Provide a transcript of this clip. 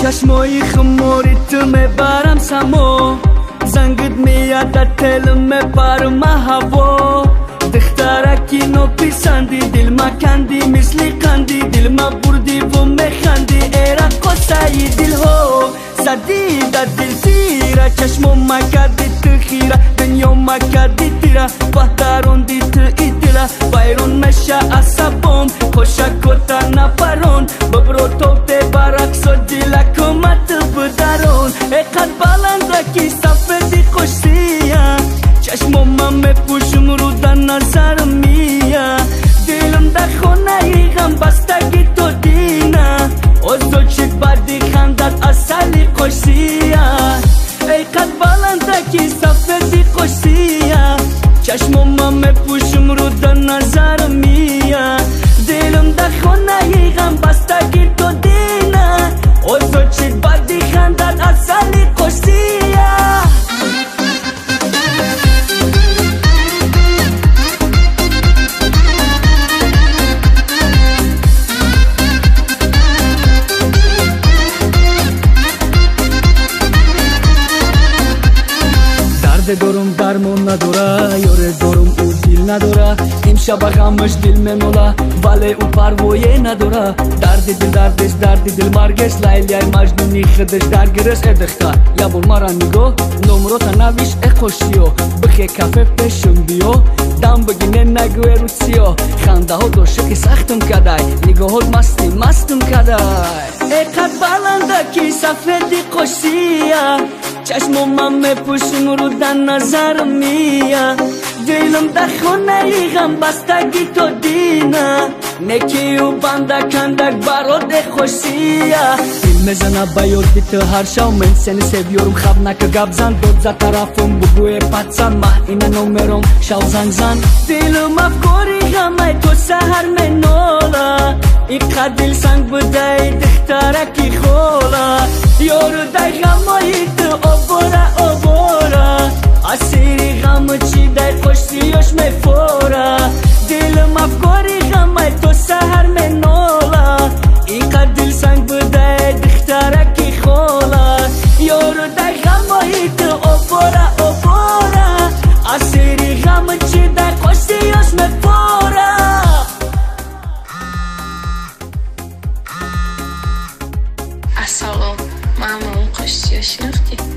چشمای خموریت میبرم سمو زنگت میاد دل میبرم هوا دخترکی نو پیسندی دل ما کندی مثل قندی دل ما بردی و میخندی ایرا قصای دل ها زدی در دل تیرا چشمو ما کردی تو خیره دنیا ما کردی تیرا بهتروندی تو ایدیلا بایرون نشه عصبم خوشکتا نپرون ببرو توته برعکس و دلکمت بدرون اقد بلندکی سفیدی خوشیه چشمو من میپوشم رو در نظر میه دلم در خونه غم بستگی تو دینه اوزو چی بدی خندت اصلی خوشیه اقد بلندکی سفیدی خوشیه چشمو من میپوشم رو در نظر میه دلم در خونه غم بستگی تو دینه اوزو چی بدی خندت اصلی خوشیه دارم درمون نداره یاره دارم او دل نداره امشب غمش دل منولا ولی او پروایه نداره درد دل دردش درد دل مرگش لیلیای مجنونی خودش درگیرش دختر یا بول مرا نگاه نمرو تا نویش خوشیو بخی کافه پیشم بیو دم بگینه نگوه رو سیو خنده ها دوشکی سختم کدای نگاه ها مستم کدای اقد بلندکی سفیدی خوشیه چشمو من میپوشم رو در نظر میه دلم در خونه غم بستگی تو دینه نکی و بنده کندک برات خوشیه دل میزنه به یاد تو هر شو من سنی سویورم خب نکه گبزن دود زد طرفم بگوی پتسن ما اینه نومرم شو زن دلم افکاری غمه تو سهر منولا ایقا دل سنگ بدهی دخترکی خولا یارو دای غمایی تو آبورا اسیری غم چی دای خوشیوش میفورا دلم افکاری غمه تو سهر منولا ایقا دل سنگ بدهی دخترکی خولا یارو دای غمایی تو آبورا اسیری غم چی دای خوشیوش میفورا Assalomu, ma'lum qo'shishga shirqti.